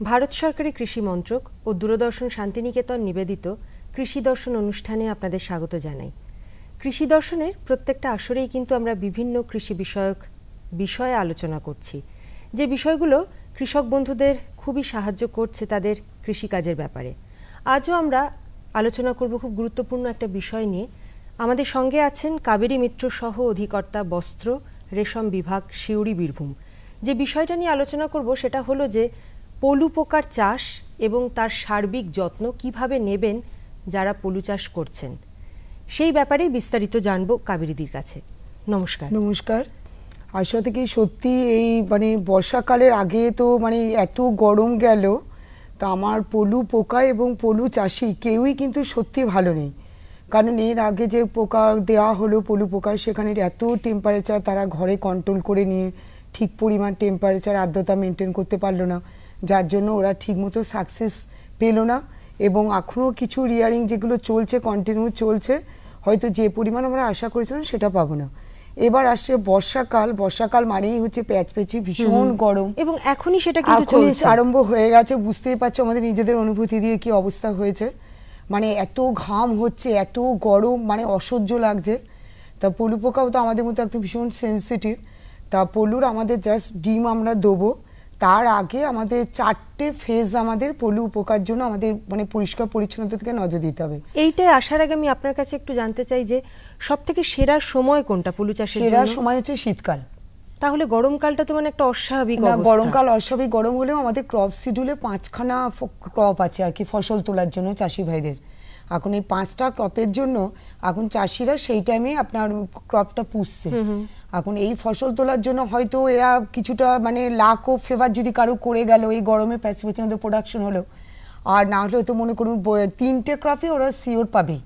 ভারত সরকারের কৃষি মন্ত্রক ও দূরদর্শন শান্তিনিকেতন নিবেদিত কৃষি দর্শন অনুষ্ঠানে আপনাদের স্বাগত জানাই। কৃষি দর্শনের প্রত্যেকটা আসরেই কিন্তু আমরা বিভিন্ন কৃষি বিষয়ক বিষয়ে আলোচনা করছি, যে বিষয়গুলো কৃষক বন্ধুদের খুবই সাহায্য করছে তাদের কৃষিকাজের ব্যাপারে। আজও আমরা আলোচনা করব খুব গুরুত্বপূর্ণ একটা বিষয় নিয়ে। আমাদের সঙ্গে আছেন কাবেরী মিত্র সহ অধিকর্তা বস্ত্র রেশম বিভাগ, সিউড়ি, বীরভূম। যে বিষয়টা নিয়ে আলোচনা করব সেটা হলো যে পলু পোকার চাষ এবং তার সার্বিক যত্ন কিভাবে নেবেন যারা পলু চাষ করছেন, সেই ব্যাপারেই বিস্তারিত জানবো কাবেরীদির কাছে। নমস্কার। নমস্কার। আসলে কি সত্যি এই বর্ষাকালের আগে তো এত গরম গেল, তা আমার পলু পোকা এবং পলু চাষি কেউই কিন্তু সত্যি ভালো নেই। কারণ এর আগে যে পোকা দেওয়া হলো পলু পোকা, সেখানে এত টেম্পারেচার তারা ঘরে কন্ট্রোল করে নিয়ে ঠিক পরিমাণ টেম্পারেচার আর্দ্রতা মেনটেন করতে পারলো না, যার জন্য ওরা ঠিকমতো সাকসেস পেল না। এবং এখনও কিছু রিয়ারিং যেগুলো চলছে, কন্টিনিউ চলছে, হয়তো যে পরিমাণ আমরা আশা করেছিলাম সেটা পাবো না। এবার আসছে বর্ষাকাল মানেই হচ্ছে প্যাচপ্যাচি ভীষণ গরম, এবং এখনই সেটা কিন্তু চলছে, আরম্ভ হয়ে গেছে। বুঝতেই পারছো আমাদের নিজেদের অনুভূতি দিয়ে কি অবস্থা হয়েছে। এত ঘাম হচ্ছে, এত গরম, অসহ্য লাগছে। তা পলু পোকাও তো আমাদের মতো একদম ভীষণ সেন্সিটিভ। তা পলুর আমাদের জাস্ট ডিম আমরা দেবো, তার আগে আমাদের 4টে ফেজ আমাদের পলু পোকার জন্য আমাদের পরিষ্কার পরিচ্ছন্নতা থেকে নজর দিতে হবে। এইটাই আসার আগে আমি আপনার কাছে একটু জানতে চাই যে সবথেকে সেরা সময় কোনটা পলু চাষের জন্য? সেরা সময় হচ্ছে শীতকাল। তাহলে গরমকালটা তো একটা অস্বাভাবিক অবস্থা। গরমকাল অস্বাভাবিক গরম হলেও আমাদের ক্রপ শিডিউলে 5খানা ক্রপ আছে আর কি ফসল তোলার জন্য চাষি ভাইদের। এখন এই 5টা ক্রপের জন্য এখন চাষিরা সেই টাইমে আপনার ক্রপটা পুষছে। এখন এই ফসল তোলার জন্য হয়তো এরা কিছুটা লাক ও ফেভার যদি কারো করে গেল, এই গরমে প্যাচপ্যাচি মধ্যে প্রোডাকশন হলো। আর না হলে তো মনে করুন 3টে ক্রপই ওরা শিওর পাবে।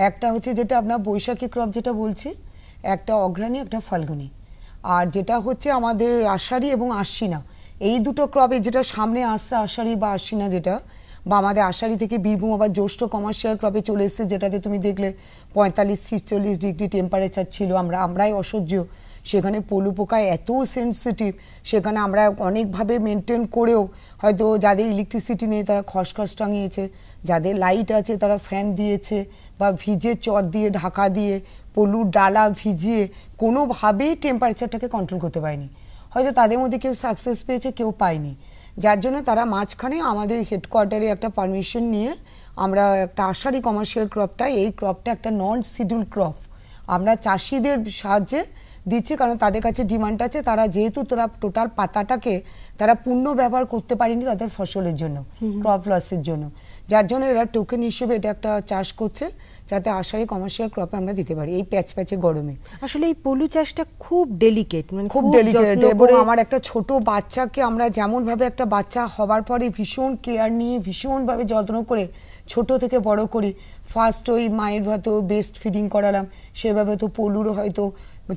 একটা হচ্ছে যেটা আপনার বৈশাখী ক্রপ যেটা বলছি, একটা অগ্রহায়ণ, একটা ফাল্গুনী, আর যেটা হচ্ছে আমাদের আষাঢ়ি এবং আশ্বিনা। এই দুটো ক্রপে যেটা সামনে আসছে আষাঢ়ি বা আশ্বিনা, যেটা বা আমাদের আষাঢ়ি থেকে বীরভূম আবার জ্যৈষ্ঠ কমার্শিয়াল ক্রপে চলে এসেছে, যেটাতে তুমি দেখলে 45-46 ডিগ্রি টেম্পারেচার ছিল। আমরাই অসহ্য। সেখানে পলু পোকায় এত সেন্সিটিভ, সেখানে আমরা অনেকভাবে মেনটেন করেও হয়তো যাদের ইলেকট্রিসিটি নেই তারা খসখস টাঙিয়েছে, যাদের লাইট আছে তারা ফ্যান দিয়েছে, বা ভিজে চট দিয়ে ঢাকা দিয়ে পলুর ডালা ভিজিয়ে কোনোভাবেই টেম্পারেচারটাকে কন্ট্রোল করতে পারেনি। হয়তো তাদের মধ্যে কেউ সাকসেস পেয়েছে, কেউ পায়নি। যার জন্য তারা মাঝখানে আমাদের হেডকোয়ার্টারে একটা পারমিশন নিয়ে আমরা একটা আষাঢ়ি কমার্শিয়াল ক্রপটা, এই ক্রপটা একটা নন শিডিউল ক্রপ আমরা চাষিদের সাহায্যে দিচ্ছি, কারণ তাদের কাছে ডিমান্ড আছে। তারা যেহেতু টোটাল পাতাটাকে তারা পূর্ণ ব্যবহার করতে পারেনি তাদের ফসলের জন্য, ক্রপ লসের জন্য, যার জন্য এরা টোকেন হিসেবে এটা একটা চাষ করছে, যাতে আষাঢ়ি কমার্শিয়াল ক্রপে আমরা দিতে পারি এই প্যাচে গরমে। আসলে এই পলু চাষটা খুব ডেলিকেট, খুব ডেলিকেট। এবং আমার একটা ছোট বাচ্চাকে আমরা যেমন ভাবে একটা বাচ্চা হবার পরে ভীষণ কেয়ার নিয়ে ভীষণ ভাবে যত্ন করে ছোট থেকে বড় করি, ফার্স্ট ওই মায়ের হয়তো বেস্ট ফিডিং করালাম, সেভাবে তো পলুর হয়তো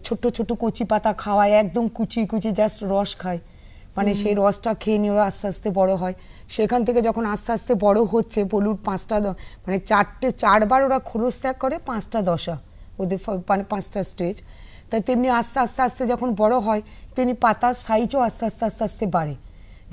ছোট ছোট কচি পাতা খাওয়ায়, একদম কুচি কুচি জাস্ট রস খায়, সেই রসটা খেয়ে নিয়ে ওরা আস্তে আস্তে বড় হয়। সেখান থেকে যখন আস্তে আস্তে বড় হচ্ছে পলুর 5টা 4বার ওরা খোলস ত্যাগ করে, 5টা দশা ওদের 5টা স্টেজ। তাই তেমনি আস্তে আস্তে আস্তে যখন বড় হয় তেমনি পাতার সাইজও আস্তে আস্তে আস্তে আস্তে বাড়ে।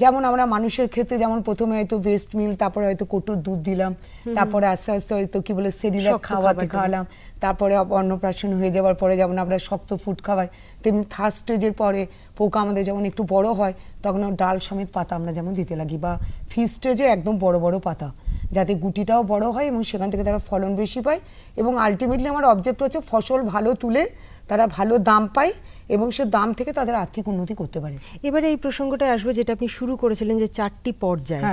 যেমন আমরা মানুষের ক্ষেত্রে যেমন প্রথমে হয়তো বেস্ট মিল, তারপরে হয়তো কটুর দুধ দিলাম, তারপরে আস্তে আস্তে হয়তো সেরিলাক খাওয়ালাম, তারপরে অন্নপ্রাশন হয়ে যাওয়ার পরে যেমন আমরা শক্ত ফুড খাওয়াই, তেমনি থার্ড স্টেজের পরে পোকা আমাদের যেমন একটু বড় হয় তখন ডাল সমেত পাতা আমরা যেমন দিতে লাগি, বা ফিফথ স্টেজে একদম বড় বড় পাতা, যাতে গুটিটাও বড় হয় এবং সেখান থেকে তারা ফলন বেশি পায়। এবং আলটিমেটলি আমার অবজেক্ট হচ্ছে ফসল ভালো তুলে তারা ভালো দাম পায় এবং সে দাম থেকে তাদের আর্থিক উন্নতি করতে পারে। এবারে এই প্রসঙ্গটা আসবে যেটা আপনি শুরু করেছিলেন, যে 4টি পর্যায়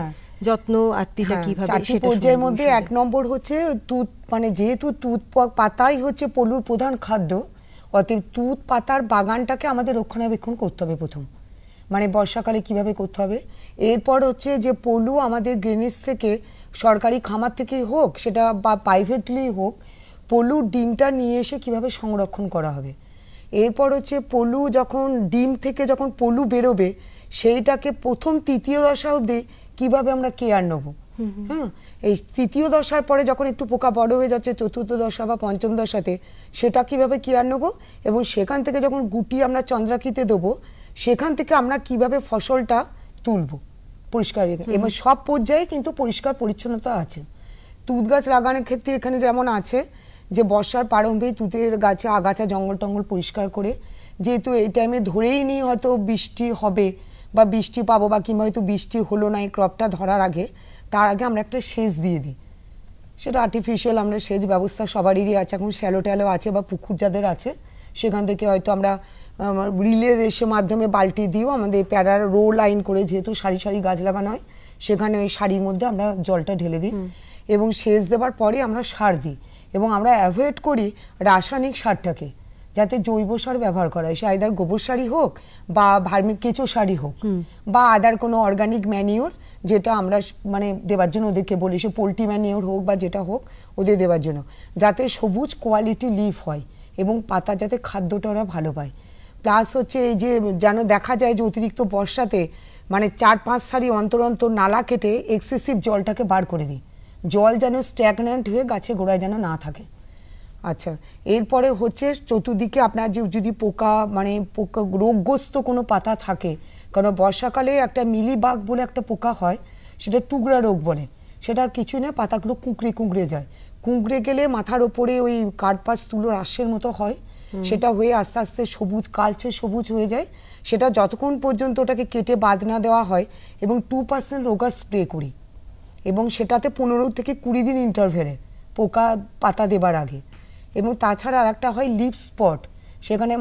যত্ন আত্মীয়টা কিভাবে। 4টি পর্যায়ের মধ্যে 1 নম্বর হচ্ছে তুত, যেহেতু তুত পাতাই হচ্ছে পলুর প্রধান খাদ্য, অতএব তুত পাতার বাগানটাকে আমাদের রক্ষণাবেক্ষণ করতে হবে প্রথম, বর্ষাকালে কিভাবে করতে হবে। এরপর হচ্ছে যে পলু আমাদের গ্রেনেজ থেকে, সরকারি খামার থেকেই হোক সেটা বা প্রাইভেটলি হোক, পলুর ডিমটা নিয়ে এসে কিভাবে সংরক্ষণ করা হবে। এরপর হচ্ছে পলু যখন ডিম থেকে যখন পলু বেরোবে সেইটাকে প্রথম 3য় দশা অবধি কিভাবে আমরা কেয়ার নেব। এই 3য় দশার পরে যখন একটু পোকা বড় হয়ে যাচ্ছে 4র্থ দশা বা 5ম দশাতে, সেটা কিভাবে কেয়ার নেব, এবং সেখান থেকে যখন গুটি আমরা চন্দ্রাকৃতে দেবো সেখান থেকে আমরা কিভাবে ফসলটা তুলব। পরিষ্কার এবং সব পর্যায়ে কিন্তু পরিষ্কার পরিচ্ছন্নতা আছে। তুঁত গাছ লাগানোর ক্ষেত্রে এখানে যেমন আছে যে বর্ষার প্রারম্ভেই তুঁতের গাছে আগাছা জঙ্গল টঙ্গল পরিষ্কার করে, যেহেতু এই টাইমে ধরেই নিই হয়তো বৃষ্টি হবে বা বৃষ্টি পাবো বা কিংবা হয়তো বৃষ্টি হলো না এই ক্রপটা ধরার আগে, তার আগে আমরা একটা সেচ দিয়ে দিই। সেটা আর্টিফিশিয়াল আমরা সেচ ব্যবস্থা সবারই আছে, এখন শ্যালো ট্যালো আছে বা পুকুর যাদের আছে সেখান থেকে হয়তো আমরা রিলে রেসের মাধ্যমে বালতি দিয়েও আমাদের প্যারার রো লাইন করে যেহেতু সারি সারি গাছ লাগানো হয় সেখানে ওই সারির মধ্যে আমরা জলটা ঢেলে দিই এবং সেচ দেওয়ার পরে আমরা সার দিই এবং আমরা অ্যাভয়েড করি রাসায়নিক সারটাকে, যাতে জৈব সার ব্যবহার করা হয়, সে আইদার গোবর সারই হোক বা কেঁচো সারই হোক বা আদার কোনো অর্গানিক ম্যানিওর যেটা আমরা মানে দেওয়ার জন্য ওদেরকে বলি, সে পোলট্রি ম্যানিওর হোক বা যেটা হোক ওদের দেওয়ার জন্য, যাতে সবুজ কোয়ালিটি লিফ হয় এবং পাতা যাতে খাদ্যটা ওরা ভালো পায়। প্লাস হচ্ছে এই যে যেন দেখা যায় যে অতিরিক্ত বর্ষাতে মানে 4-5 সারি অন্তর অন্তর নালা কেটে এক্সেসিভ জলটাকে বার করে দিই, জল যেন স্ট্যাগন্যান্ট হয়ে গাছে গোড়ায় যেন না থাকে। আচ্ছা, এরপরে হচ্ছে চতুর্দিকে আপনার যে যদি পোকা মানে পোকা রোগগ্রস্ত কোনো পাতা থাকে, কারণ বর্ষাকালে একটা মিলিবাগ বলে একটা পোকা হয়, সেটা টুকরা রোগ বলে, সেটার কিছু না, পাতাগুলো কুঁকড়ে কুঁকড়ে যায়, কুঁকড়ে গেলে মাথার ওপরে ওই কার্পাস তুলোর আঁশের মতো হয়, সেটা হয়ে আস্তে আস্তে সবুজ কালচে সবুজ হয়ে যায়। সেটা যতক্ষণ পর্যন্ত ওটাকে কেটে বাদ না দেওয়া হয় এবং 2% রোগার স্প্রে করি এবং সেটাতে 15 থেকে 20 দিন ইন্টারভেলে পোকা পাতা দেবার আগে। এবং তাছাড়া আর একটা হয় লিফ স্পট, সেখানে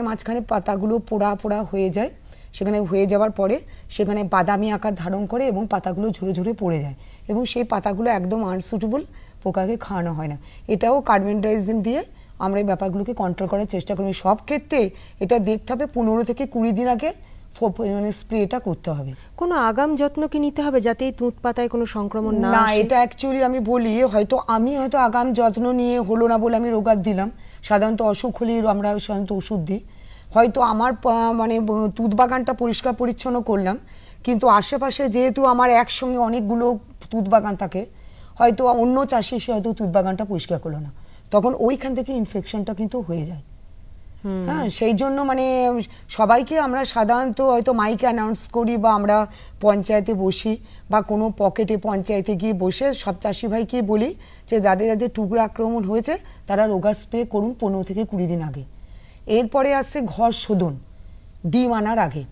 মাঝখানে পাতাগুলো পোড়া পোড়া হয়ে যায়, সেখানে হয়ে যাওয়ার পরে সেখানে বাদামি আকার ধারণ করে এবং পাতাগুলো ঝরে ঝরে পড়ে যায় এবং সেই পাতাগুলো একদম আনসুটেবল, পোকাকে খাওয়ানো হয় না। এটাও কার্বনডাইজিম দিয়ে আমরা এই ব্যাপারগুলোকে কন্ট্রোল করার চেষ্টা করি। সব ক্ষেত্রে এটা দেখতে হবে 15 থেকে 20 দিন আগে মানে স্প্রেটা করতে হবে। কোনো আগাম যত্ন কি নিতে হবে যাতে এই তুঁত পাতায় কোনো সংক্রমণ না আসে? এটা অ্যাকচুয়ালি আমি বলি হয়তো আমি আগাম যত্ন নিয়ে হলো না বলে আমি রোগার দিলাম, সাধারণত অসুখ হলেই আমরা সাধারণত ওষুধ দিই। হয়তো আমার মানে তুঁত বাগানটা পরিষ্কার পরিচ্ছন্ন করলাম, কিন্তু আশেপাশে যেহেতু আমার একসঙ্গে অনেকগুলো তুঁত বাগান থাকে, হয়তো অন্য চাষি সে হয়তো তুঁত বাগানটা পরিষ্কার করলো না, তখন ওইখান থেকে ইনফেকশনটা কিন্তু হয়ে যায়। হ্যাঁ, সেই জন্য মানে সবাইকে আমরা সাধারণত হয়তো মাইকে অ্যানাউন্স করি বা আমরা পঞ্চায়েতে বসি বা কোনো পকেটে পঞ্চায়েতে গিয়ে বসে সব চাষি ভাইকে বলি যে যাদের যাদের টুকরা আক্রমণ হয়েছে তারা রোগার স্প্রে করুন 15 থেকে 20 দিন আগে। এরপরে আসছে ঘর শোধন, ডিম আনার আগে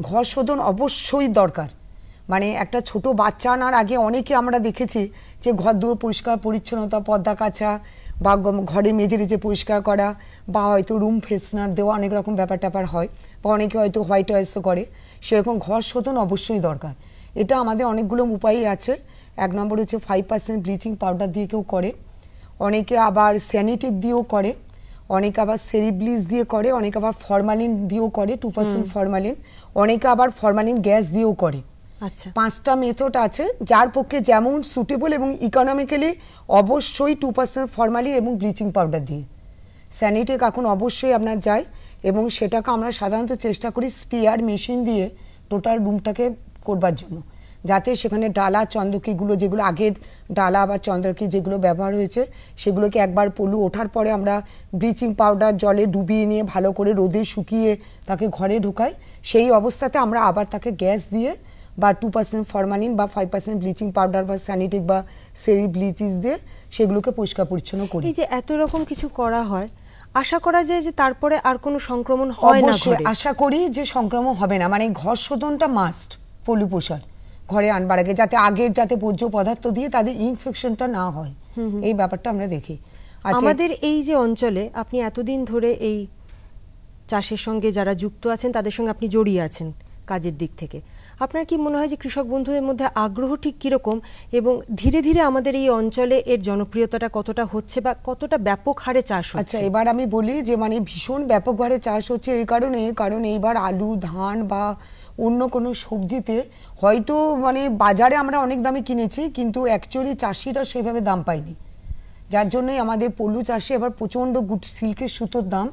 ঘর শোধন অবশ্যই দরকার। মানে একটা ছোট বাচ্চা আনার আগে অনেকে আমরা দেখেছি যে ঘর দুয়ার পরিষ্কার পরিচ্ছন্নতা, পর্দা কাচা বা ঘরে মেজে রেজে পরিষ্কার করা বা হয়তো রুম ফ্রেশনার দেওয়া, অনেক রকম ব্যাপার ট্যাপার হয় বা অনেকে হয়তো হোয়াইট ওয়াশও করে, সেরকম ঘর শোধন অবশ্যই দরকার। এটা আমাদের অনেকগুলো উপায়ই আছে। 1 নম্বর হচ্ছে 5% ব্লিচিং পাউডার দিয়ে কেউ করে, অনেকে আবার স্যানিটেক দিয়েও করে, অনেকে আবার সেরিব্লিচ দিয়ে করে, অনেকে আবার ফরমালিন দিয়েও করে 2% ফরমালিন, অনেকে আবার ফরমালিন গ্যাস দিয়েও করে। আচ্ছা, 5টা মেথড আছে যার পক্ষে যেমন সুটেবল এবং ইকোনমিক্যালি অবশ্যই 2% ফরমালিন এবং ব্লিচিং পাউডার দিয়ে। স্যানিটেক এখন অবশ্যই আপনার যায় এবং সেটাকে আমরা সাধারণত চেষ্টা করি স্পেয়ার মেশিন দিয়ে টোটাল রুমটাকে করবার জন্য, যাতে সেখানে ডালা চন্দ্রকিগুলো যেগুলো আগের ডালা বা চন্দ্রকি যেগুলো ব্যবহার হয়েছে সেগুলোকে একবার পলু ওঠার পরে আমরা ব্লিচিং পাউডার জলে ডুবিয়ে নিয়ে ভালো করে রোদে শুকিয়ে তাকে ঘরে ঢুকাই, সেই অবস্থাতে আমরা আবার তাকে গ্যাস দিয়ে বা 2% ফরমালিন বা 5% ব্লিচিং পাউডার বা স্যানিটেক বা সেরিব্লিচিস দিয়ে সেগুলোকে পরিষ্কার পরিচ্ছন্ন করি। এই যে এত রকম কিছু করা হয়, আশা করা যায় যে তারপরে আর কোনো সংক্রমণ হয় না ঘরে? আশা করি যে সংক্রমণ হবে না, মানে ঘর শোধনটা মাস্ট পলু পোষার ঘরে আনবার আগে, যাতে আগের যাতে বর্জ্য পদার্থ দিয়ে তাদের ইনফেকশনটা না হয়, এই ব্যাপারটা আমরা দেখি। আমাদের এই যে অঞ্চলে আপনি এতদিন ধরে এই চাষের সঙ্গে যারা যুক্ত আছেন তাদের সঙ্গে আপনি জড়িয়ে আছেন কাজের দিক থেকে, আপনার কি মনে হয় যে কৃষক বন্ধুদের মধ্যে আগ্রহ ঠিক কিরকম এবং ধীরে ধীরে আমাদের এই অঞ্চলে এর জনপ্রিয়তাটা কতটা হচ্ছে বা কতটা ব্যাপক হারে চাষ হচ্ছে? আচ্ছা, এবার আমি বলি যে মানে ভীষণ ব্যাপক হারে চাষ হচ্ছে এই কারণ এইবার আলু, ধান বা অন্য কোনো সবজিতে হয়তো মানে বাজারে আমরা অনেক দামে কিনেছি, কিন্তু অ্যাকচুয়ালি চাষিরা সেভাবে দাম পায়নি, যার জন্যই আমাদের পলু চাষে এবার প্রচণ্ড গুটি সিল্কের সুতোর দাম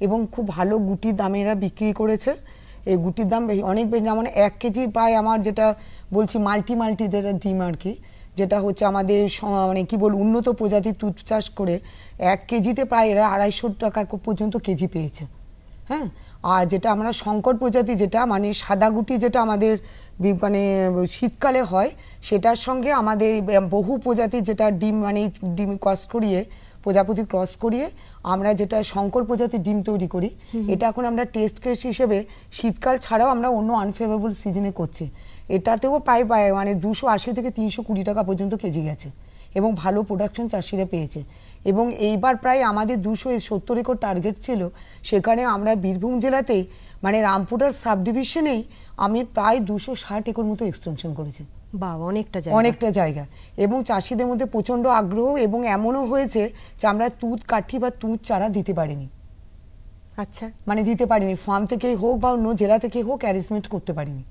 এবং খুব ভালো গুটির দামে এরা বিক্রি করেছে। এই গুটির দাম অনেক বেশি, যেমন 1 কেজি প্রায় আমার যেটা বলছি মাল্টি যেটা ডিম আর কি, যেটা হচ্ছে আমাদের মানে কি বল উন্নত প্রজাতির তুঁত চাষ করে 1 কেজিতে প্রায় এরা 250 টাকা পর্যন্ত কেজি পেয়েছে। হ্যাঁ, আর যেটা আমরা শঙ্কর প্রজাতি, যেটা মানে সাদা গুটি, যেটা আমাদের মানে শীতকালে হয়, সেটার সঙ্গে আমাদের বহু প্রজাতির যেটা ডিম মানে ডিম ক্রস করিয়ে, প্রজাপতি ক্রস করিয়ে আমরা যেটা শঙ্কর প্রজাতির ডিম তৈরি করি, এটা এখন আমরা টেস্ট কেস হিসেবে শীতকাল ছাড়াও আমরা অন্য আনফেভারেবল সিজনে করছি। এটাতেও প্রায় মানে 280 থেকে 320 টাকা পর্যন্ত কেজি গেছে এবং ভালো প্রোডাকশন চাষিরা পেয়েছে। এবং এইবার প্রায় আমাদের 270 একর টার্গেট ছিল, সেখানে আমরা বীরভূম জেলাতেই মানে রামপুরহাট সাব ডিভিশনেই আমি প্রায় 260 একর মতো এক্সটেনশন করেছি। অনেকটা জায়গা এবং চাষিদের মধ্যে প্রচন্ড আগ্রহ, এবং এমনও হয়েছে যে আমরা তুঁত কাঠি বা তুঁত চারা দিতে পারিনি। আচ্ছা, মানে দিতে পারিনি, ফার্ম থেকে হোক বা অন্য জেলা থেকে হোক অ্যারেঞ্জমেন্ট করতে পারিনি।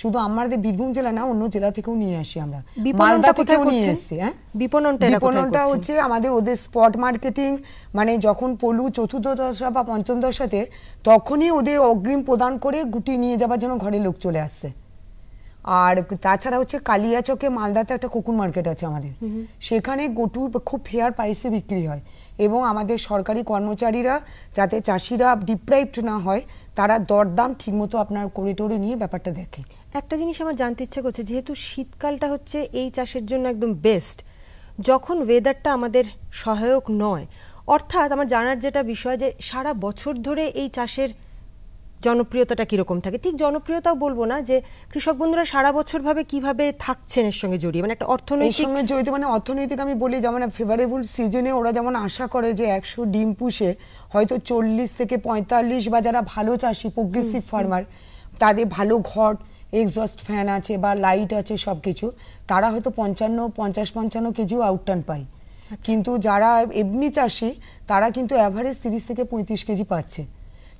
শুধু আমাদের বীরভূম জেলা না, অন্য জেলা থেকেও নিয়ে আসি আমরা, মালদা থেকেও নিয়ে এসেছি। হ্যাঁ, বিপণনটা হচ্ছে আমাদের ওদের স্পট মার্কেটিং, মানে যখন পলু চতুর্থ দশা বা পঞ্চম দশাতে, তখনই ওদের অগ্রিম প্রদান করে গুটি নিয়ে যাবার জন্য ঘরে লোক চলে আসছে। আর তাছাড়া হচ্ছে কালিয়াচকে মালদাতে একটা কোকুন মার্কেট আছে আমাদের, সেখানে গটু খুব ফেয়ার প্রাইসে বিক্রি হয় এবং আমাদের সরকারি কর্মচারীরা যাতে চাষিরা ডিপ্রাইভড না হয়, তারা দরদাম ঠিকমতো আপনার করিডোরে নিয়ে ব্যাপারটা দেখে। একটা জিনিস আমার জানতে ইচ্ছে করছে, যেহেতু শীতকালটা হচ্ছে এই চাষের জন্য একদম বেস্ট, যখন ওয়েদারটা আমাদের সহায়ক নয়, অর্থাৎ আমার জানার যেটা বিষয় যে সারা বছর ধরে এই চাষের জনপ্রিয়তাটা কিরকম থাকে, ঠিক জনপ্রিয়তাও বলবো না, যে কৃষক বন্ধুরা সারা বছর ভাবে কিভাবে থাকছেন এর সঙ্গে জড়িয়ে, মানে একটা অর্থনৈতিক সঙ্গে জড়িত, মানে অর্থনৈতিক আমি বলি যেমন ফেভারেবল সিজনে ওরা যেমন আশা করে যে 100 ডিম পুষে হয়তো 40 থেকে 45, বা যারা ভালো চাষি প্রোগ্রেসিভ ফার্মার, তাদের ভালো ঘর, এক্সস্ট ফ্যান আছে বা লাইট আছে সবকিছু, তারা হয়তো 50-55 কেজিও আউটটার্ন পায়। কিন্তু যারা এমনি চাষি, তারা কিন্তু অ্যাভারেজ 30 থেকে 35 কেজি পাচ্ছে।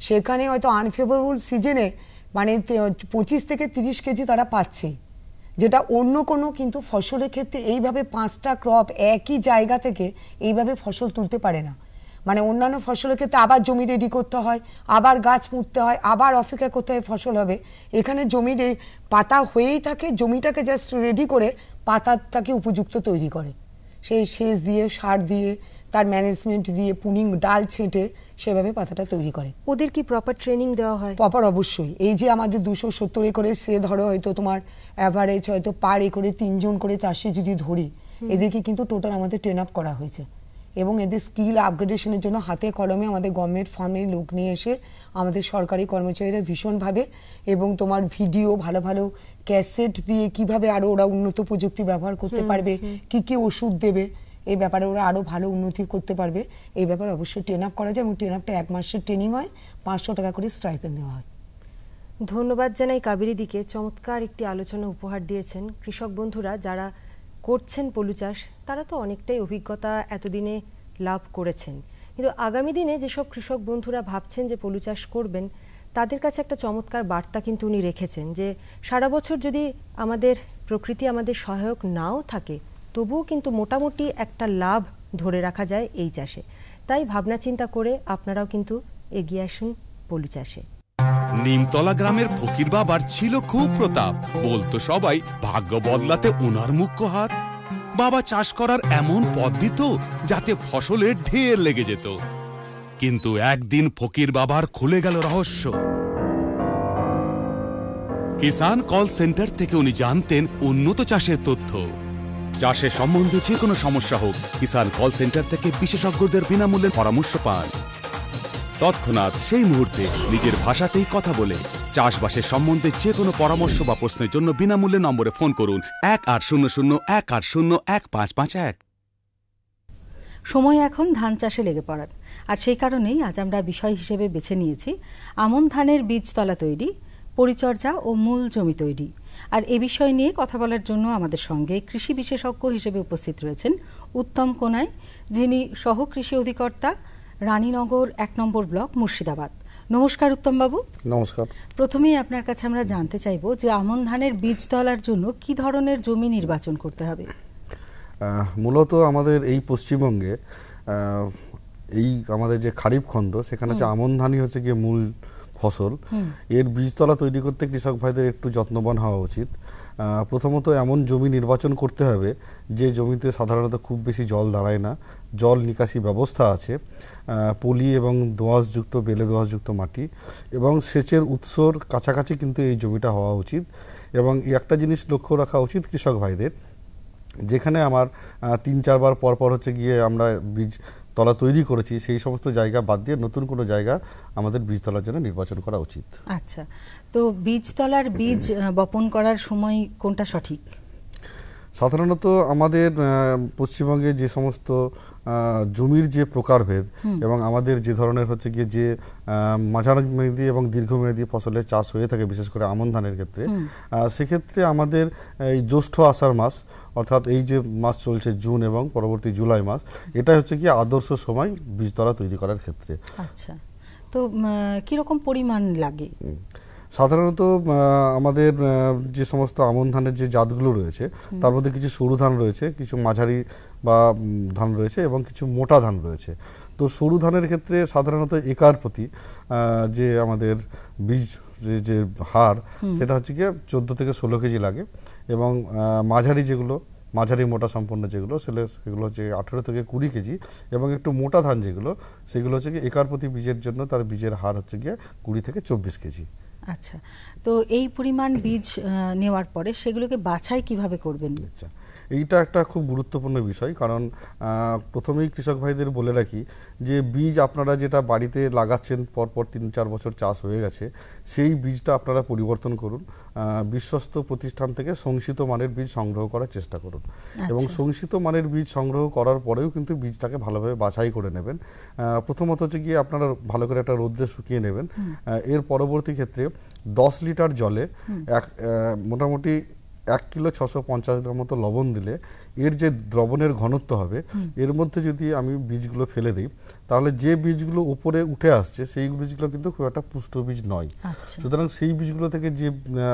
সেখানে হয়তো আনফেভারেবল সিজনে মানে 25 থেকে 30 কেজি তারা পাচ্ছে, যেটা অন্য কোনো কিন্তু ফসলের ক্ষেত্রে এইভাবে 5টা ক্রপ একই জায়গা থেকে এইভাবে ফসল তুলতে পারে না। মানে অন্যান্য ফসলের ক্ষেত্রে আবার জমি রেডি করতে হয়, আবার গাছ পুঁততে হয়, আবার অপেক্ষা করতে হয় ফসল হবে। এখানে জমির পাতা হয়েই থাকে, জমিটাকে জাস্ট রেডি করে পাতাটাকে উপযুক্ত তৈরি করে, সেই সেচ দিয়ে, সার দিয়ে, তার ম্যানেজমেন্ট দিয়ে, পুনিং ডাল ছেঁটে সেভাবে পাতাটা তৈরি করে। ওদের কি প্রপার ট্রেনিং দেওয়া হয়? প্রপার, অবশ্যই। এই যে আমাদের 270 একরে, সে ধরো হয়তো তোমার অ্যাভারেজ হয়তো পার একরে 3 জন করে চাষি যদি ধরি, এদেরকে কিন্তু টোটাল আমাদের ট্রেন আপ করা হয়েছে এবং এদের স্কিল আপগ্রেডেশনের জন্য হাতে কলমে আমাদের গভর্নমেন্ট ফার্মের লোক নিয়ে এসে আমাদের সরকারি কর্মচারীরা ভীষণভাবে, এবং তোমার ভিডিও, ভালো ভালো ক্যাসেট দিয়ে কিভাবে আরো ওরা উন্নত প্রযুক্তি ব্যবহার করতে পারবে, কি কি ওষুধ দেবে, এই ব্যাপারে ওরা আরো ভালো উন্নতি করতে পারবে, এই ব্যাপারে অবশ্যই ট্রেন আপ করা যায় এবং ট্রেন আপটা 1 মাসের ট্রেনিং হয়, 500 টাকা করে স্টাইপেন্ড দেওয়া হয়। ধন্যবাদ জানাই কাবেরী দিকে, চমৎকার একটি আলোচনা উপহার দিয়েছেন। কৃষক বন্ধুরা যারা করছেন পলু চাষ, তারা তো অনেকটাই অভিজ্ঞতা এতদিনে লাভ করেছেন, কিন্তু আগামী দিনে যেসব কৃষক বন্ধুরা ভাবছেন যে পলু চাষ করবেন, তাদের কাছে একটা চমৎকার বার্তা কিন্তু উনি রেখেছেন, যে সারা বছর যদি আমাদের প্রকৃতি আমাদের সহায়ক নাও থাকে, তবুও কিন্তু মোটামুটি একটা লাভ ধরে রাখা যায় এই চাষে। তাই ভাবনা চিন্তা করে আপনারাও কিন্তু এগিয়ে আসুন পলু চাষে। নিমতলা গ্রামের ফকির বাবার ছিল খুব প্রতাপ, বলতো সবাই ভাগ্য বদলাতে ওনার মুখ্য হাত। বাবা চাষ করার এমন পথ দিত যাতে ফসলের ঢের লেগে যেত। কিন্তু একদিন ফকির বাবার খুলে গেল রহস্য। কিষান কল সেন্টার থেকে উনি জানতেন উন্নত চাষের তথ্য। চাষের সম্বন্ধে যে কোনো সমস্যা হোক, কিষান কল সেন্টার থেকে বিশেষজ্ঞদের বিনামূল্যে পরামর্শ পান। তৎক্ষণাৎ সেই মুহূর্তে নিজের ভাষাতেই কথা বলে চাষবাসের সম্বন্ধে যে কোনো পরামর্শ বা প্রশ্নের জন্য বিনামূল্যে নম্বরে ফোন করুন 1800-180-1551। সময় এখন ধান চাষে লেগে পড়ার, আর সেই কারণেই আজ আমরা বিষয় হিসেবে বেছে নিয়েছি আমন ধানের বীজতলা তৈরি, পরিচর্যা ও মূল জমি তৈরি। আর এ বিষয় নিয়ে কথা বলার জন্য আমাদের সঙ্গে কৃষি বিশেষজ্ঞ হিসেবে উপস্থিত রয়েছেন উত্তম কোনাই, যিনি সহ কৃষি অধিকর্তা, রানীনগর 1 নম্বর ব্লক, মুর্শিদাবাদ। নমস্কার উত্তম বাবু। নমস্কার। প্রথমেই আপনার কাছে আমরা জানতে চাইব যে আমন ধানের বীজ তলার জন্য কি ধরনের জমি নির্বাচন করতে হবে? মূলত আমাদের এই পশ্চিমবঙ্গে এই আমাদের যে খারিফ খণ্ড, সেখানে হচ্ছে আমন ধানই হচ্ছে গিয়ে মূল ফসল, এর বীজতলা তৈরি করতে কৃষক ভাইদের একটু যত্নবান হওয়া উচিত। প্রথমত এমন জমি নির্বাচন করতে হবে যে জমিতে সাধারণত খুব বেশি জল দাঁড়ায় না, জল নিকাশি ব্যবস্থা আছে, পলি এবং দোআঁশযুক্ত বেলে দোআঁশযুক্ত মাটি এবং সেচের উৎসর কাছাকাছি কিন্তু এই জমিটা হওয়া উচিত। এবং একটা জিনিস লক্ষ্য রাখা উচিত কৃষক ভাইদের, যেখানে আমার 3-4 বার পর হচ্ছে গিয়ে আমরা বীজ তলা তৈরি করেছি সেই সমস্ত জায়গা বাদ দিয়ে নতুন কোনো জায়গা আমাদের বীজতলার জন্য নির্বাচন করা উচিত। আচ্ছা, তো বীজতলার বীজ বপন করার সময় কোনটা সঠিক? সাধারণত আমাদের পশ্চিমবঙ্গে যে সমস্ত জমির যে প্রকারভেদ এবং আমাদের যে ধরনের হচ্ছে গিয়ে যে মাঝারি এবং দীর্ঘমেয়াদী ফসলের চাষ হয়ে থাকে, বিশেষ করে আমন ধানের ক্ষেত্রে, সেক্ষেত্রে আমাদের এই জ্যৈষ্ঠ আষাঢ় মাস, অর্থাৎ এই যে মাস চলছে জুন এবং পরবর্তী জুলাই মাস, এটা হচ্ছে কি আদর্শ সময় বীজতলা তৈরি করার ক্ষেত্রে। আচ্ছা, তো কিরকম পরিমাণ লাগে? সাধারণত আমাদের যে সমস্ত আমন ধানের যে জাতগুলো রয়েছে তার মধ্যে কিছু সরু ধান রয়েছে, কিছু মাঝারি বা ধান রয়েছে এবং কিছু মোটা ধান রয়েছে। তো সরু ধানের ক্ষেত্রে সাধারণত একার প্রতি যে আমাদের বীজ যে হার সেটা হচ্ছে গিয়ে 14 থেকে 16 কেজি লাগে এবং মাঝারি মোটা সম্পন্ন যেগুলো সেগুলো হচ্ছে 18 থেকে 20 কেজি এবং একটু মোটা ধান যেগুলো সেগুলো হচ্ছে গিয়ে একার প্রতি বীজের জন্য তার বীজের হার হচ্ছে গিয়ে 20 থেকে 24 কেজি। আচ্ছা, তো এই পরিমাণ বীজ নেওয়ার পরে সেগুলোকে বাছাই কিভাবে করবেন? আচ্ছা, এইটা একটা খুব গুরুত্বপূর্ণ বিষয়, কারণ প্রথমেই কৃষক ভাইদের বলে রাখি যে বীজ আপনারা যেটা বাড়িতে লাগাচ্ছেন পরপর 3-4 বছর চাষ হয়ে গেছে, সেই বীজটা আপনারা পরিবর্তন করুন, বিশ্বস্ত প্রতিষ্ঠান থেকে সংশিত মানের বীজ সংগ্রহ করার চেষ্টা করুন। এবং সংশিত মানের বীজ সংগ্রহ করার পরেও কিন্তু বীজটাকে ভালোভাবে বাছাই করে নেবেন। প্রথমত হচ্ছে গিয়ে আপনারা ভালো করে একটা রোদ্রে শুকিয়ে নেবেন। এর পরবর্তী ক্ষেত্রে 10 লিটার জলে মোটামুটি 1 কিলো 650 গ্রাম মতো লবণ দিলে এর যে দ্রবণের ঘনত্ব হবে, এর মধ্যে যদি আমি বীজগুলো ফেলে দিই তাহলে যে বীজগুলো উপরে উঠে আসছে সেই বীজগুলো কিন্তু খুব একটা পুষ্ট বীজ নয়। সুতরাং সেই বীজগুলো থেকে যে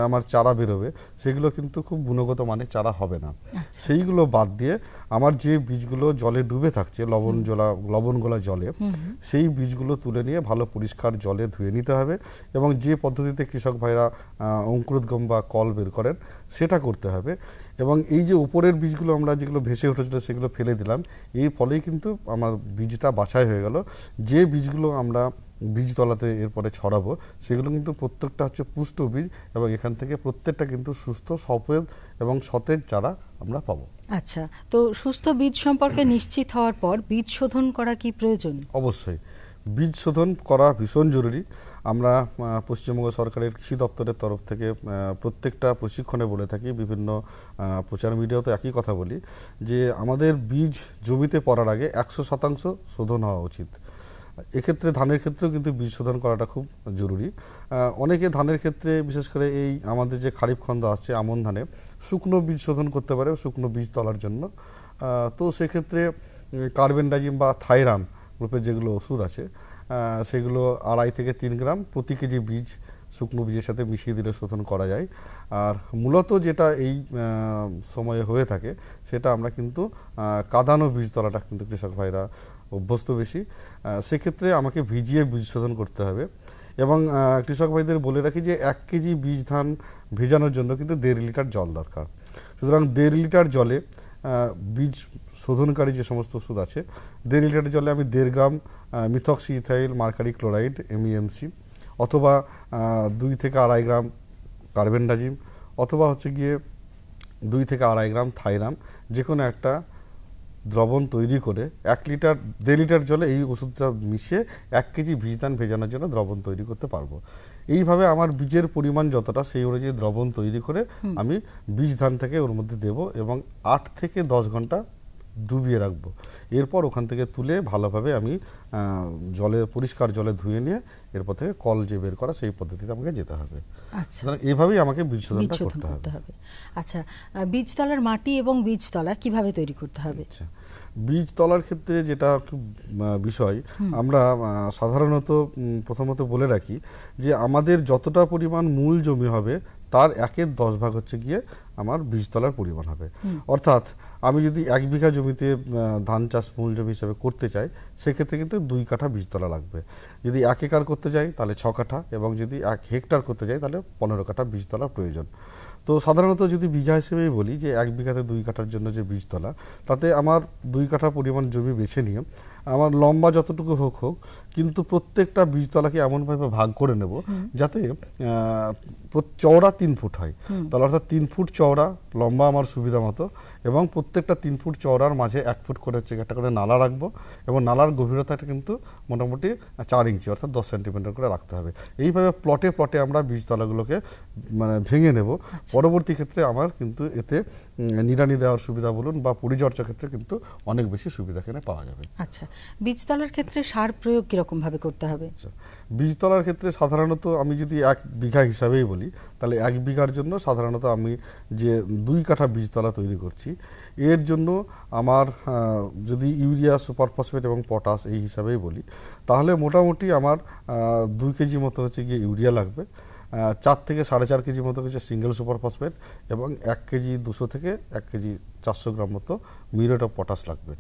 আমার চারা বেরোবে সেগুলো কিন্তু খুব গুণগত মানের চারা হবে না। সেইগুলো বাদ দিয়ে আমার যে বীজগুলো জলে ডুবে থাকছে লবণ গোলা জলে, সেই বীজগুলো তুলে নিয়ে ভালো পরিষ্কার জলে ধুয়ে নিতে হবে এবং যে পদ্ধতিতে কৃষক ভাইরা অঙ্কুরোদ্গম বা কল বের করেন সেটা করতে হবে। এবং এই যে উপরের বীজগুলো আমরা যেগুলো ভেসে উঠেছিল সেগুলো ফেলে দিলাম, এই ফলেই কিন্তু আমার বীজটা বাছাই হয়ে গেল। যে বীজগুলো আমরা বীজতলাতে এরপরে ছড়াবো সেগুলো কিন্তু প্রত্যেকটা হচ্ছে পুষ্ট বীজ এবং এখান থেকে প্রত্যেকটা কিন্তু সুস্থ সফেদ এবং সতেজ চারা আমরা পাবো। আচ্ছা, তো সুস্থ বীজ সম্পর্কে নিশ্চিত হওয়ার পর বীজ শোধন করা কি প্রয়োজন? অবশ্যই বীজ শোধন করা ভীষণ জরুরি। আমরা পশ্চিমবঙ্গ সরকারের কৃষি দপ্তরের তরফ থেকে প্রত্যেকটা প্রশিক্ষণে বলে থাকি, বিভিন্ন প্রচার মিডিয়াতে একই কথা বলি যে আমাদের বীজ জমিতে পড়ার আগে 100% শোধন হওয়া উচিত। এক্ষেত্রে ধানের ক্ষেত্রেও কিন্তু বীজ শোধন করাটা খুব জরুরি। অনেকে ধানের ক্ষেত্রে বিশেষ করে এই আমাদের যে খারিফ খন্দ আসছে আমন ধানে শুকনো বীজ শোধন করতে পারে শুকনো বীজ তলার জন্য। তো সেক্ষেত্রে কার্বেন্ডাজিম বা থাইরাম গ্রুপের যেগুলো ওষুধ আছে সেগুলো 2.5 থেকে 3 গ্রাম প্রতি কেজি বীজ শুকনো বীজের সাথে মিশিয়ে দিলে শোধন করা যায়। আর মূলত যেটা এই সময়ে হয়ে থাকে সেটা আমরা কিন্তু কাদানো বীজতলাটা কিন্তু কৃষক ভাইরা অভ্যস্ত বেশি, সেক্ষেত্রে আমাকে ভিজিয়ে বীজ শোধন করতে হবে। এবং কৃষক ভাইদের বলে রাখি যে 1 কেজি বীজ ধান ভেজানোর জন্য কিন্তু 1.5 লিটার জল দরকার। সুতরাং 1.5 লিটার জলে বীজ শোধনকারী যে সমস্ত ওষুধ আছে 1.5 লিটার জলে আমি 1.5 gram methoxy ethyl mercury chloride MEMC অথবা 2 থেকে 2.5 গ্রাম কার্বেন্ডাজিম অথবা হচ্ছে গিয়ে 2 থেকে 2.5 গ্রাম থাইরাম যে কোনো একটা দ্রবণ তৈরি করে 1.5 লিটার জলে এই ওষুধটা মিশিয়ে 1 কেজি বীজ ধান ভেজানোর জন্য দ্রবণ তৈরি করতে পারবো। এইভাবে আমার বীজের পরিমাণ যতটা সেই অনুযায়ী দ্রবণ তৈরি করে আমি বীজ ধান থেকে ওর মধ্যে দেব এবং 8 থেকে 10 ঘন্টা ডুবিয়ে রাখবো। এরপর ওখান থেকে তুলে ভালোভাবে আমি পরিষ্কার জলে ধুয়ে নিয়ে এরপর থেকে কল যে বের করা সেই পদ্ধতিতে আমাকে যেতে হবে। আচ্ছা, এইভাবেই আমাকে বীজ শোধনটা করতে হবে। আচ্ছা, বীজতলার মাটি এবং বীজতলা কিভাবে তৈরি করতে হবে? আচ্ছা, বীজতলার ক্ষেত্রে যেটা খুব বিষয় আমরা সাধারণত প্রথমত বলে রাখি যে আমাদের যতটা পরিমাণ মূল জমি হবে তার 1/10 ভাগ হচ্ছে গিয়ে আমার বীজতলার পরিমাণ হবে। অর্থাৎ আমি যদি 1 বিঘা জমিতে ধান চাষ মূল জমি হিসেবে করতে চাই, সেক্ষেত্রে কিন্তু 2 কাঠা বীজতলা লাগবে। যদি 1 একর করতে চাই তাহলে 6 কাঠা, এবং যদি 1 হেক্টর করতে চাই তাহলে 15 কাঠা বীজতলা প্রয়োজন। তো সাধারণত যদি বিঘা হিসেবেই বলি যে 1 বিঘাতে 2 কাঠার জন্য যে বীজতলা, তাতে আমার 2 কাঠা পরিমাণ জমি বেছে নিয়ে আমার লম্বা যতটুকু হোক কিন্তু প্রত্যেকটা বীজতলাকে এমনভাবে ভাগ করে নেব যাতে চওড়া 3 ফুট হয়। তাহলে অর্থাৎ 3 ফুট চওড়া লম্বা আমার সুবিধা মতো, এবং প্রত্যেকটা 3 ফুট চওড়ার মাঝে 1 ফুট করে হচ্ছে একটা করে নালা রাখবো, এবং নালার গভীরতাটা কিন্তু মোটামুটি 4 ইঞ্চি অর্থাৎ 10 সেন্টিমিটার করে রাখতে হবে। এইভাবে প্লটে প্লটে আমরা বীজতলাগুলোকে মানে ভেঙে নেব। পরবর্তী ক্ষেত্রে আমার কিন্তু এতে নিড়ানি দেওয়ার সুবিধা বলুন বা পরিচর্যার ক্ষেত্রে কিন্তু অনেক বেশি সুবিধা এখানে পাওয়া যাবে। আচ্ছা, বীজতলার ক্ষেত্রে সার প্রয়োগ কিরকম ভাবে করতে হবে? বীজতলার ক্ষেত্রে সাধারণত আমি যদি 1 বিঘা হিসাবেই বলি, তাহলে 1 বিঘার জন্য সাধারণত আমি যে 2 কাঠা বীজতলা তৈরি করছি, এর জন্য আমার যদি ইউরিয়া, সুপার ফসফেট এবং পটাশ এই হিসাবেই বলি, তাহলে মোটামুটি আমার 2 কেজি মতো হচ্ছে গিয়ে ইউরিয়া লাগবে, 4 থেকে 4.5 কেজি মতো হচ্ছে সিঙ্গেল সুপার ফসফেট, এবং 1 কেজি 200 থেকে 1 কেজি 400 গ্রাম মতো মিউরেট অফ পটাশ লাগবে।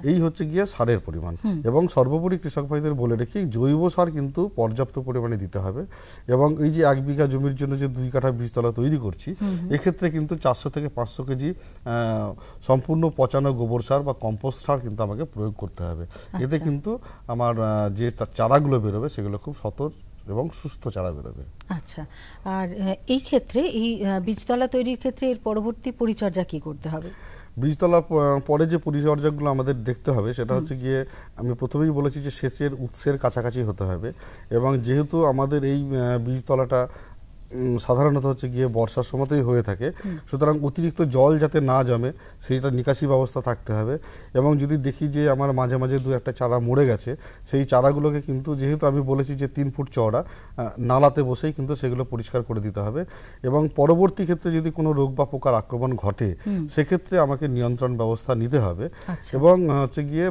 এই হচ্ছে গিয়ে সারের পরিমাণ। এবং সর্বোপরি কৃষক ভাইদের বলে রেখি, জৈব সার কিন্তু পর্যাপ্ত পরিমাণে দিতে হবে। এবং এই যে 1 বিঘা জমির জন্য যে 2 কাঠা বীজতলা তৈরি করছি, এক্ষেত্রে কিন্তু 400 থেকে 500 কেজি সম্পূর্ণ পচানো গোবর সার বা কম্পোস্ট সার কিন্তু আমাকে প্রয়োগ করতে হবে। এতে কিন্তু আমার যে চারাগুলো বেরোবে সেগুলো খুব সতেজ এবং সুস্থ চারা বেরোবে। আচ্ছা, আর এই ক্ষেত্রে এই বীজতলা তৈরির ক্ষেত্রে এর পরবর্তী পরিচর্যা কি করতে হবে? বীজতলা পরে যে পরিচর্যাগুলো আমাদের দেখতে হবে সেটা হচ্ছে গিয়ে, আমি প্রথমেই বলেছি যে সেচের উৎসের কাছাকাছি হতে হবে, এবং যেহেতু আমাদের এই বীজতলাটা সাধারণত হচ্ছে গিয়ে বর্ষার সময়তেই হয়ে থাকে, সুতরাং অতিরিক্ত জল যাতে না জমে সেইটা নিকাশি ব্যবস্থা থাকতে হবে। এবং যদি দেখি যে আমার মাঝে মাঝে 2-1টা চারা মরে গেছে, সেই চারাগুলোকে কিন্তু যেহেতু আমি বলেছি যে 3 ফুট চওড়া, নালাতে বসেই কিন্তু সেগুলো পরিষ্কার করে দিতে হবে। এবং পরবর্তী ক্ষেত্রে যদি কোনো রোগ বা পোকার আক্রমণ ঘটে, সেক্ষেত্রে আমাকে নিয়ন্ত্রণ ব্যবস্থা নিতে হবে। এবং হচ্ছে গিয়ে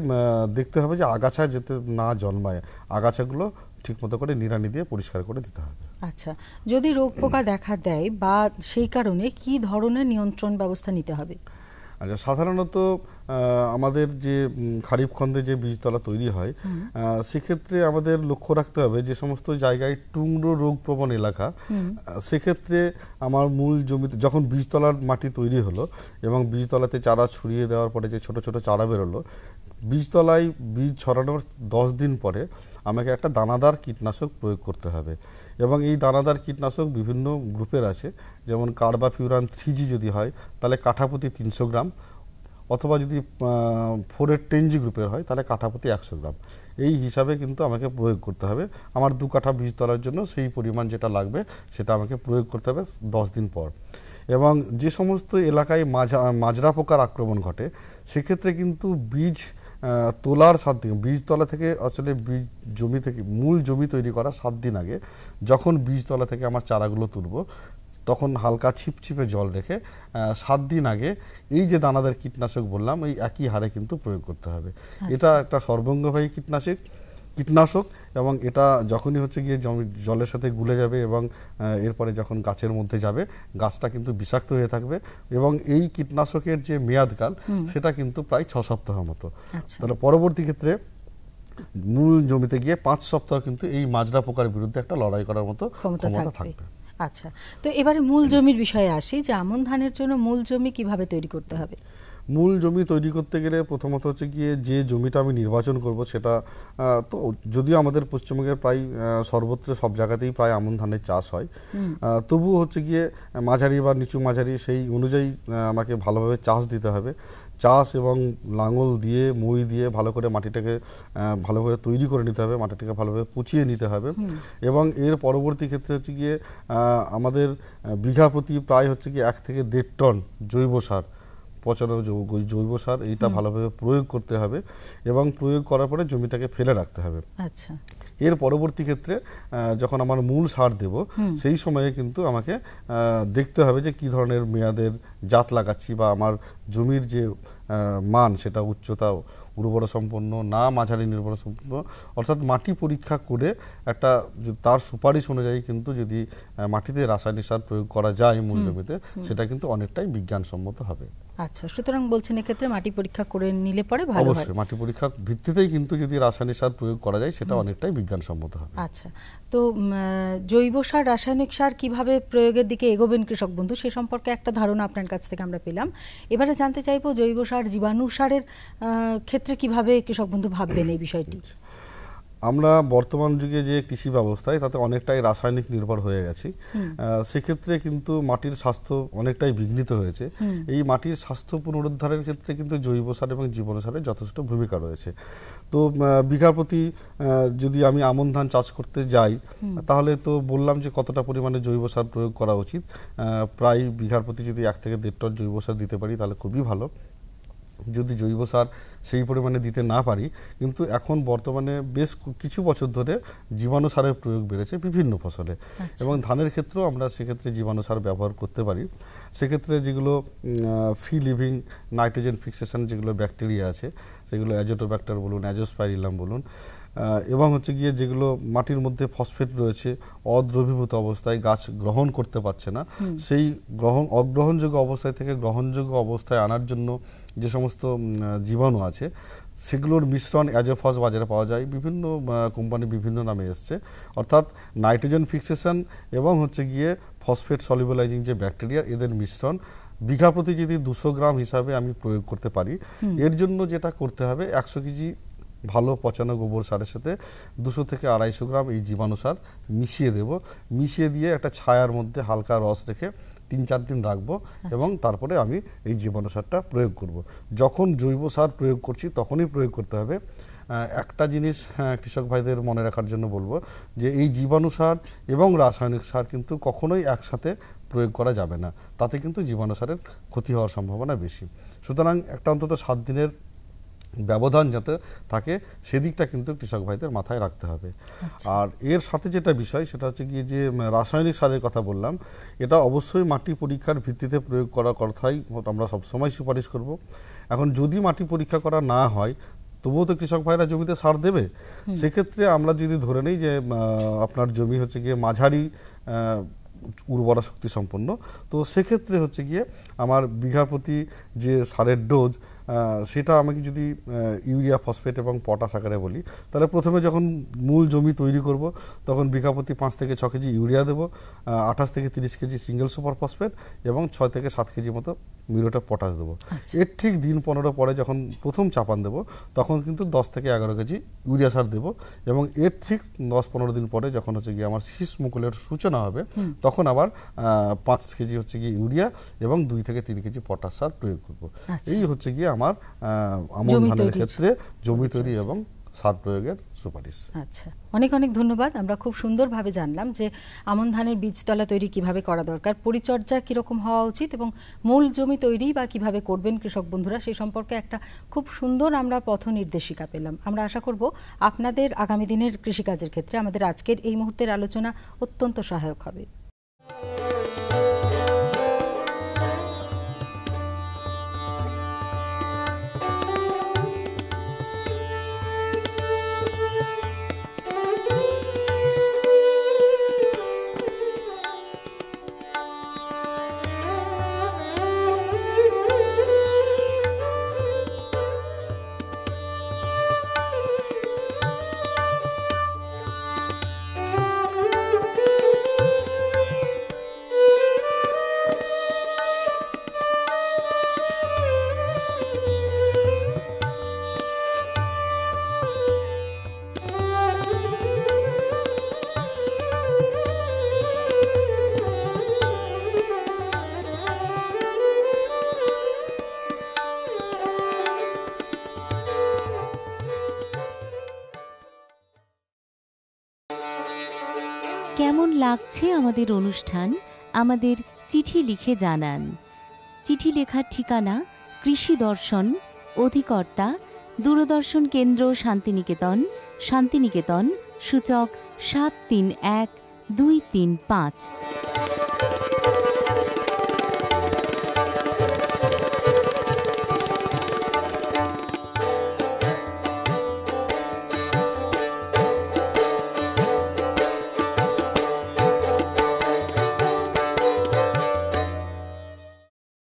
দেখতে হবে যে আগাছা যাতে না জন্মায়, আগাছাগুলো ঠিকমতো করে নিড়ানি দিয়ে পরিষ্কার করে দিতে হবে। আচ্ছা, যদি রোগ পোকা দেখা দেয় বা সেই কারণে কি ধরনের নিয়ন্ত্রণ ব্যবস্থা নিতে হবে? আচ্ছা, সাধারণত আমাদের যে খারিফ খন্দে যে বীজতলা তৈরি হয়, সেক্ষেত্রে আমাদের লক্ষ্য রাখতে হবে যে সমস্ত জায়গায় টুংরো রোগ প্রবণ এলাকা, সেক্ষেত্রে আমার মূল জমিতে যখন বীজতলার মাটি তৈরি হলো এবং বীজতলাতে চারা ছড়িয়ে দেওয়ার পরে যে ছোট ছোট চারা বেরোলো, বীজতলায় বীজ ছড়ানোর 10 দিন পরে আমাকে একটা দানাদার কীটনাশক প্রয়োগ করতে হবে। এবং এই দানাদার কীটনাশক বিভিন্ন গ্রুপের আছে, যেমন কার্বাফিউরান 3G যদি হয় তাহলে কাঠাপ্রতি 300 গ্রাম, অথবা যদি 4-এর 10G গ্রুপের হয় তাহলে কাঠাপ্রতি 100 গ্রাম। এই হিসাবে কিন্তু আমাকে প্রয়োগ করতে হবে। আমার 2 কাঠা বীজতলার জন্য সেই পরিমাণ যেটা লাগবে সেটা আমাকে প্রয়োগ করতে হবে 10 দিন পর। এবং যে সমস্ত এলাকায় মাজরা পোকার আক্রমণ ঘটে, সেক্ষেত্রে কিন্তু বীজ তোলার 7 দিন, বীজতলা থেকে আসলে বীজ জমি থেকে মূল জমি তৈরি করা 7 দিন আগে যখন বীজতলা থেকে আমার চারাগুলো তুলব, তখন হালকা ছিপছিপে জল রেখে 7 দিন আগে এই যে দানাদার কীটনাশক বললাম, এই একই হারে কিন্তু প্রয়োগ করতে হবে। এটা একটা সর্বঙ্গবাহী কীটনাশক, এবং এটা যখনই হচ্ছে গিয়ে জলের সাথে গুলে যাবে এবং এরপরে যখন গাছের মধ্যে যাবে, গাছটা কিন্তু বিষাক্ত হয়ে থাকবে। এবং এই কীটনাশকের যে মেয়াদকাল সেটা কিন্তু প্রায় 6 সপ্তাহ মতো। তাহলে পরবর্তী ক্ষেত্রে মূল জমিতে গিয়ে 5 সপ্তাহ কিন্তু এই মাজরা পোকার বিরুদ্ধে একটা লড়াই করার মতো ক্ষমতা থাকবে। আচ্ছা, তো এবারে মূল জমির বিষয়ে আসি, যে আমন ধানের জন্য মূল জমি কিভাবে তৈরি করতে হবে? মূল জমি তৈরি করতে গেলে প্রথমত হচ্ছে গিয়ে যে জমিটা আমি নির্বাচন করব সেটা, তো যদিও আমাদের পশ্চিমবঙ্গের প্রায় সর্বত্র সব জায়গাতেই প্রায় আমন ধানের চাষ হয়, তবুও হচ্ছে গিয়ে মাঝারি বা নিচু মাঝারি সেই অনুযায়ী আমাকে ভালোভাবে চাষ দিতে হবে। চাষ এবং লাঙল দিয়ে মই দিয়ে ভালো করে মাটিটাকে ভালোভাবে তৈরি করে নিতে হবে, মাটিটাকে ভালোভাবে পুচিয়ে নিতে হবে। এবং এর পরবর্তী ক্ষেত্রে হচ্ছে গিয়ে আমাদের বিঘা প্রতি প্রায় হচ্ছে গিয়ে 1 থেকে 1.5 টন জৈব সার, পচানো জৈব সার, এইটা ভালোভাবে প্রয়োগ করতে হবে। এবং প্রয়োগ করার পরে জমিটাকে ফেলে রাখতে হবে। আচ্ছা, এর পরবর্তী ক্ষেত্রে যখন আমার মূল সার দেব, সেই সময়ে কিন্তু আমাকে দেখতে হবে যে কি ধরনের মেয়াদের জাত লাগাচ্ছি বা আমার জমির যে মান সেটা উর্বর সম্পন্ন, না মাঝারি নির্ভর সম্পন্ন, অর্থাৎ মাটি পরীক্ষা করে একটা তার সুপারিশ অনুযায়ী কিন্তু যদি মাটিতে রাসায়নিক সার প্রয়োগ করা যায় মূল জমিতে, সেটা কিন্তু অনেকটাই বিজ্ঞানসম্মত হবে। আচ্ছা, সুতরাং বলছেন এক্ষেত্রে মাটি পরীক্ষা করে নিলে পরে ভালো হয়। অবশ্যই মাটি পরীক্ষার ভিত্তিতেই কিন্তু যদি রাসায়নিক সার প্রয়োগ করা যায় সেটা অনেকটাই বিজ্ঞানসম্মত হবে। আচ্ছা, তো জৈব সার রাসায়নিক সার কিভাবে প্রয়োগের দিকে এগোবেন কৃষক বন্ধু, সে সম্পর্কে একটা ধারণা আপনার কাছ থেকে আমরা পেলাম। এবারে জানতে চাইবো জৈব সার জীবাণু সারের ক্ষেত্রে কিভাবে কৃষক বন্ধু ভাববেন এই বিষয়টি। আমরা বর্তমান যুগে যে কৃষি ব্যবস্থায় তাতে অনেকটাই রাসায়নিক নির্ভর হয়ে গেছি, সেক্ষেত্রে কিন্তু মাটির স্বাস্থ্য অনেকটাই বিঘ্নিত হয়েছে। এই মাটির স্বাস্থ্য পুনরুদ্ধারের ক্ষেত্রে কিন্তু জৈব সার এবং জীবাণু সারের যথেষ্ট ভূমিকা রয়েছে। তো বিঘা প্রতি যদি আমি আমন ধান চাষ করতে যাই, তাহলে তো বললাম যে কতটা পরিমাণে জৈব সার প্রয়োগ করা উচিত। প্রায় বিঘার প্রতি যদি 1 থেকে 1.5 টন জৈব সার দিতে পারি তাহলে খুবই ভালো। যদি জৈব সার সেই পরিমাণে দিতে না পারি, কিন্তু এখন বর্তমানে বেশ কিছু বছর ধরে জীবাণু সারের প্রয়োগ বেড়েছে বিভিন্ন ফসলে, এবং ধানের ক্ষেত্রেও আমরা সেক্ষেত্রে জীবাণু সার ব্যবহার করতে পারি। সেক্ষেত্রে যেগুলো ফ্রি লিভিং নাইট্রোজেন ফিক্সেশন যেগুলো ব্যাকটেরিয়া আছে, সেগুলো অ্যাজোটোব্যাক্টার বলুন, অ্যাজোস্পাইরিলাম বলুন, এবং হচ্ছে গিয়ে যেগুলো মাটির মধ্যে ফসফেট রয়েছে অদ্রবীভূত অবস্থায়, গাছ গ্রহণ করতে পারছে না, সেই অগ্রহণযোগ্য অবস্থায় থেকে গ্রহণযোগ্য অবস্থায় আনার জন্য যে সমস্ত জীবাণু আছে সেগুলোর মিশ্রণ অ্যাজোফস বাজারে পাওয়া যায়, বিভিন্ন কোম্পানি বিভিন্ন নামে এসছে। অর্থাৎ নাইট্রোজেন ফিক্সেশন এবং হচ্ছে গিয়ে ফসফেট সলিউবলাইজিং যে ব্যাকটেরিয়া, এদের মিশ্রণ বিঘা প্রতি যদি 200 গ্রাম হিসাবে আমি প্রয়োগ করতে পারি, এর জন্য যেটা করতে হবে 100 কেজি ভালো পচানো গোবর সারের সাথে 200 থেকে 250 গ্রাম এই জীবাণু সার মিশিয়ে দেব। মিশিয়ে দিয়ে একটা ছায়ার মধ্যে হালকা রস রেখে 3-4 দিন রাখবো, এবং তারপরে আমি এই জীবাণু সারটা প্রয়োগ করব। যখন জৈব সার প্রয়োগ করছি তখনই প্রয়োগ করতে হবে। একটা জিনিস কৃষক ভাইদের মনে রাখার জন্য বলবো যে এই জীবাণু সার এবং রাসায়নিক সার কিন্তু কখনোই একসাথে প্রয়োগ করা যাবে না, তাতে কিন্তু জীবাণু সারের ক্ষতি হওয়ার সম্ভাবনা বেশি। সুতরাং একটা অন্তত 7 দিনের ব্যবধান যাতে থাকে সেদিকটা কিন্তু কৃষক ভাইদের মাথায় রাখতে হবে। আর এর সাথে যেটা বিষয় সেটা হচ্ছে গিয়ে যে রাসায়নিক সারের কথা বললাম, এটা অবশ্যই মাটি পরীক্ষার ভিত্তিতে প্রয়োগ করার কথাই আমরা সবসময় সুপারিশ করব। এখন যদি মাটি পরীক্ষা করা না হয় তবুও তো কৃষক ভাইরা জমিতে সার দেবে। সেক্ষেত্রে আমরা যদি ধরে নিই যে আপনার জমি হচ্ছে গিয়ে মাঝারি উর্বরা শক্তি সম্পন্ন, তো সেক্ষেত্রে হচ্ছে গিয়ে আমার বিঘা প্রতি যে সারের ডোজ সেটা আমাকে যদি ইউরিয়া, ফসফেট এবং পটাশ আকারে বলি, তাহলে প্রথমে যখন মূল জমি তৈরি করব তখন বিঘা প্রতি 5 থেকে 6 কেজি ইউরিয়া দেবো, 28 থেকে 30 কেজি সিঙ্গেল সুপার ফসফেট এবং 6 থেকে 7 কেজি মতো মিউরেট পটাশ দেবো। এর ঠিক দিন 15 পরে যখন প্রথম চাপান দেবো তখন কিন্তু 10 থেকে 11 কেজি ইউরিয়া সার দেবো, এবং এর ঠিক 10-15 দিন পরে যখন হচ্ছে গিয়ে আমার শীষ মুকুলের সূচনা হবে তখন আবার 5 কেজি হচ্ছে গিয়ে ইউরিয়া এবং 2 থেকে 3 কেজি পটাশ সার প্রয়োগ করবো। এই হচ্ছে গিয়ে আমার আমন ধানের ক্ষেত্রে জমি তৈরি এবং সার প্রয়োগের সুপারিশ। আচ্ছা, অনেক অনেক ধন্যবাদ। আমরা খুব সুন্দরভাবে জানলাম যে আমন ধানের বীজতলা তৈরি কিভাবে করা দরকার, পরিচর্যা কিরকম হওয়া উচিত এবং মূল জমি তৈরি বা কিভাবে করবেন কৃষক বন্ধুরা, সেই সম্পর্কে একটা খুব সুন্দর আমরা পথ নির্দেশিকা পেলাম। আমরা আশা করব আপনাদের আগামী দিনের কৃষিকাজের ক্ষেত্রে আমাদের আজকের এই মুহূর্তের আলোচনা অত্যন্ত সহায়ক হবে। কেমন লাগছে আমাদের অনুষ্ঠান আমাদের চিঠি লিখে জানান। চিঠি লেখার ঠিকানা কৃষি দর্শন, অধিকর্তা দূরদর্শন কেন্দ্র, শান্তিনিকেতন, শান্তিনিকেতন, সূচক 731235।